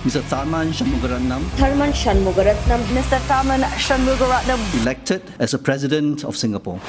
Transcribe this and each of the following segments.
Mr. Tharman Shanmugaratnam. Tharman Shanmugaratnam. Mr. Tharman Shanmugaratnam. Elected as a President of Singapore.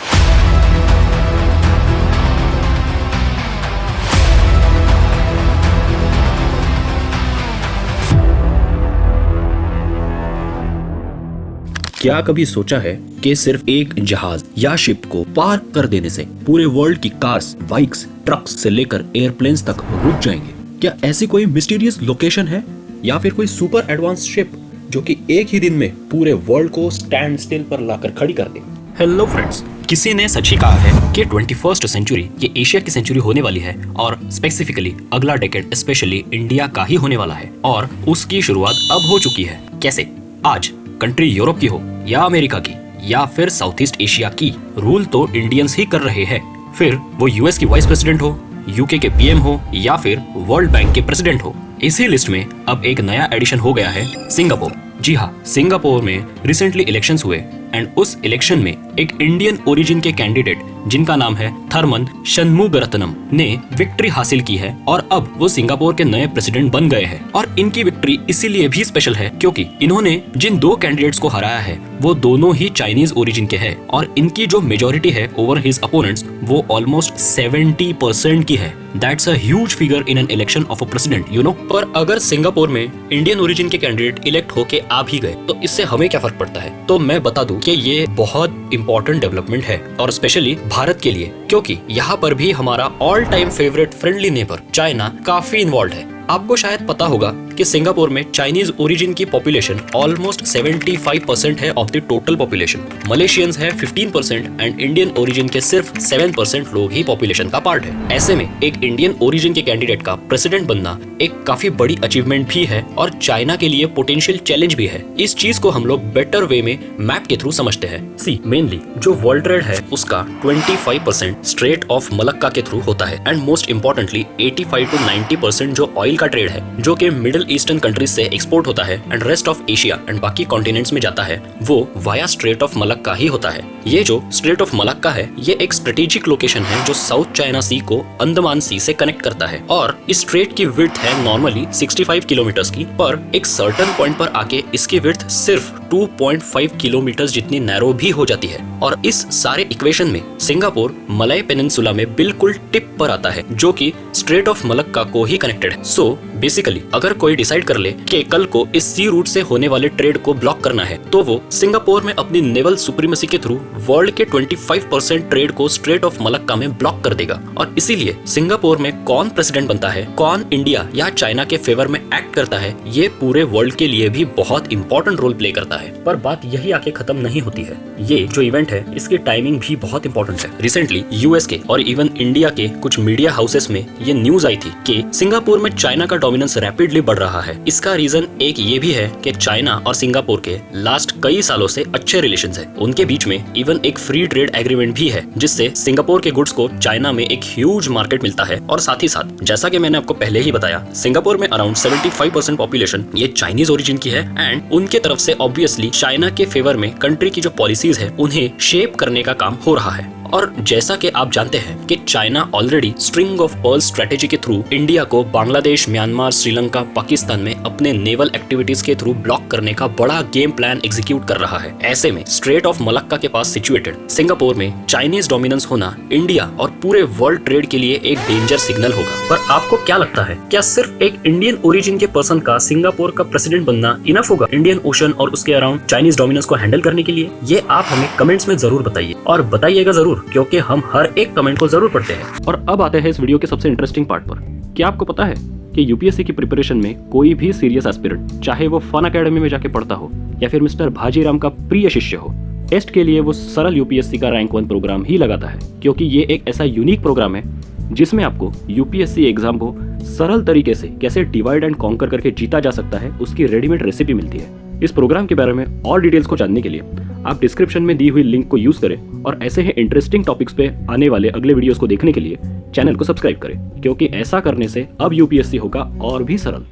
क्या कभी सोचा है कि सिर्फ एक जहाज या शिप को पार कर देने से पूरे वर्ल्ड की कार्स, बाइक्स, ट्रक्स से लेकर एयरप्लेन्स तक रुक जाएंगे? क्या ऐसी कोई मिस्टीरियस लोकेशन है या फिर कोई सुपर एडवांस शिप जो कि एक ही दिन में पूरे वर्ल्ड को स्टैंड स्टिल पर लाकर खड़ी कर दे? हेलो फ्रेंड्स, किसी ने सच ही कहा है कि 21st सेंचुरी ये एशिया की सेंचुरी होने वाली है और स्पेसिफिकली अगला डेकेड स्पेशली इंडिया का ही होने वाला है और उसकी शुरुआत अब हो चुकी है। कैसे? आज कंट्री यूरोप की हो या अमेरिका की या फिर साउथ ईस्ट एशिया की, रूल तो इंडियंस ही कर रहे हैं। फिर वो यूएस की वाइस प्रेसिडेंट हो, यूके के पीएम हो या फिर वर्ल्ड बैंक के प्रेसिडेंट हो। इसी लिस्ट में अब एक नया एडिशन हो गया है, सिंगापुर। जी हाँ, सिंगापुर में रिसेंटली इलेक्शंस हुए एंड उस इलेक्शन में एक इंडियन ओरिजिन के कैंडिडेट जिनका नाम है थर्मन शनमुगरत्नम ने विक्ट्री हासिल की है और अब वो सिंगापुर के नए प्रेसिडेंट बन गए हैं। और इनकी विक्ट्री इसीलिए भी स्पेशल है क्योंकि इन्होंने जिन दो कैंडिडेट्स को हराया है वो दोनों ही चाइनीज ओरिजिन के हैं और इनकी जो मेजोरिटी है ओवर हिज अपोनेंट्स वो ऑलमोस्ट 70% की है। That's a huge figure in an election of a president, you know. पर अगर सिंगापुर में इंडियन ओरिजिन के कैंडिडेट इलेक्ट होके आ भी गए तो इससे हमें क्या फर्क पड़ता है? तो मैं बता दूं कि ये बहुत इंपॉर्टेंट डेवलपमेंट है और स्पेशली भारत के लिए, क्योंकि यहाँ पर भी हमारा all time favourite friendly neighbour China काफी इन्वॉल्व है। आपको शायद पता होगा कि सिंगापुर में चाइनीज ओरिजिन की पॉपुलेशन ऑलमोस्ट 75% है of the total population. Malaysians है 15% एंड इंडियन ओरिजिन के सिर्फ 7% लोग ही पॉपुलेशन का पार्ट है। ऐसे में एक इंडियन ओरिजिन के कैंडिडेट का प्रेसिडेंट बनना एक काफी बड़ी अचीवमेंट भी है और चाइना के लिए पोटेंशियल चैलेंज भी है। इस चीज को हम लोग बेटर वे में मैप के थ्रू समझते हैं। सी, मेनली जो वर्ल्ड ट्रेड है उसका 25% स्ट्रेट ऑफ मलक्का के थ्रू होता है एंड मोस्ट इंपॉर्टेंटली 85 to 90% जो ऑयल का ट्रेड है जो कि मिडिल ईस्टर्न कंट्रीज से एक्सपोर्ट होता है and rest of Asia and बाकी कॉन्टिनेंट्स में जाता है, वो वाया स्ट्रेट ऑफ मलक्का ही होता है। ये जो स्ट्रेट ऑफ मलक्का है ये एक स्ट्रेटेजिक लोकेशन है जो साउथ चाइना सी को अंडमान सी से कनेक्ट करता है और इस स्ट्रेट की विड्थ है नॉर्मली 65 किलोमीटर्स की, पर एक सर्टेन पॉइंट पर आके इसकी विड्थ सिर्फ 2.5 किलोमीटर्स जितनी नैरो भी हो जाती है। और इस सारे इक्वेशन में सिंगापुर मलय पेनिनसुला में बिल्कुल टिप पर आता है जो कि स्ट्रेट ऑफ मलक्का को ही कनेक्टेड है। सो बेसिकली अगर कोई डिसाइड कर ले कि कल को इस सी रूट से होने वाले ट्रेड को ब्लॉक करना है तो वो सिंगापुर में अपनी नेवल सुप्रीमेसी के थ्रू वर्ल्ड के 25% ट्रेड को स्ट्रेट ऑफ मलक्का में ब्लॉक कर देगा। और इसीलिए सिंगापुर में कौन प्रेसिडेंट बनता है, कौन इंडिया या चाइना के फेवर में एक्ट करता है, ये पूरे वर्ल्ड के लिए भी बहुत इंपॉर्टेंट रोल प्ले करता है। पर बात यही आके खत्म नहीं होती है। ये जो इवेंट है इसकी टाइमिंग भी बहुत इंपॉर्टेंट है। रिसेंटली यूएस के और इवन इंडिया के कुछ मीडिया हाउसेस में ये न्यूज आई थी कि सिंगापुर में चाइना का डोमिनेंस रैपिडली बढ़ रहा है। इसका रीजन एक ये भी है कि चाइना और सिंगापुर के लास्ट कई सालों से अच्छे रिलेशंस है। उनके बीच में इवन एक फ्री ट्रेड एग्रीमेंट भी है जिससे सिंगापुर के गुड्स को चाइना में एक ह्यूज मार्केट मिलता है। और साथ ही साथ जैसा कि मैंने आपको पहले ही बताया, सिंगापुर में अराउंड 75% पॉपुलेशन ये चाइनीज ओरिजिन की है एंड उनके तरफ से ऑब्वियसली चाइना के फेवर में कंट्री की जो पॉलिसीज है उन्हें शेप करने का काम हो रहा है। और जैसा कि आप जानते हैं कि China already string of pearl strategy के थ्रू इंडिया को बांग्लादेश, म्यांमार, श्रीलंका, पाकिस्तान में अपने नेवल एक्टिविटीज के थ्रू ब्लॉक करने का बड़ा गेम प्लान एग्जीक्यूट कर रहा है। ऐसे में स्ट्रेट ऑफ मलक्का के पास सिचुएटेड सिंगापुर में चाइनीज डोमिनेंस होना इंडिया और पूरे वर्ल्ड ट्रेड के लिए एक डेंजर सिग्नल होगा। पर आपको क्या लगता है, क्या सिर्फ एक इंडियन ओरिजिन के पर्सन का सिंगापुर का प्रेसिडेंट बनना इनफ होगा इंडियन ओशन और उसके अराउंड चाइनीज डोमिनेंस को हैंडल करने के लिए? ये आप हमें कमेंट्स में जरूर बताइए और बताइएगा जरूर क्योंकि हम हर एक कमेंट को जरूर पढ़ते हैं। और अब आते हैं इस वीडियो के सबसे इंटरेस्टिंग पार्ट पर। क्या आपको पता है कि यूपीएससी की प्रिपरेशन में कोई भी सीरियस एस्पिरेंट, चाहे वो फन अकेडमी में जाके पढ़ता हो या फिर मिस्टर भाजीराम का प्रिय शिष्य हो, टेस्ट के लिए वो सरल यूपीएससी का रैंक 1 प्रोग्राम ही लगाता है क्योंकि ये एक ऐसा यूनिक प्रोग्राम है जिसमें आपको यूपीएससी एग्जाम को सरल तरीके से कैसे डिवाइड एंड कॉन्कर करके जीता जा सकता है उसकी रेडीमेड रेसिपी मिलती है। इस प्रोग्राम के बारे में और डिटेल्स को जानने के लिए आप डिस्क्रिप्शन में दी हुई लिंक को यूज करें और ऐसे ही इंटरेस्टिंग टॉपिक्स पे आने वाले अगले वीडियोस को देखने के लिए चैनल को सब्सक्राइब करें क्योंकि ऐसा करने से अब यूपीएससी होगा और भी सरल।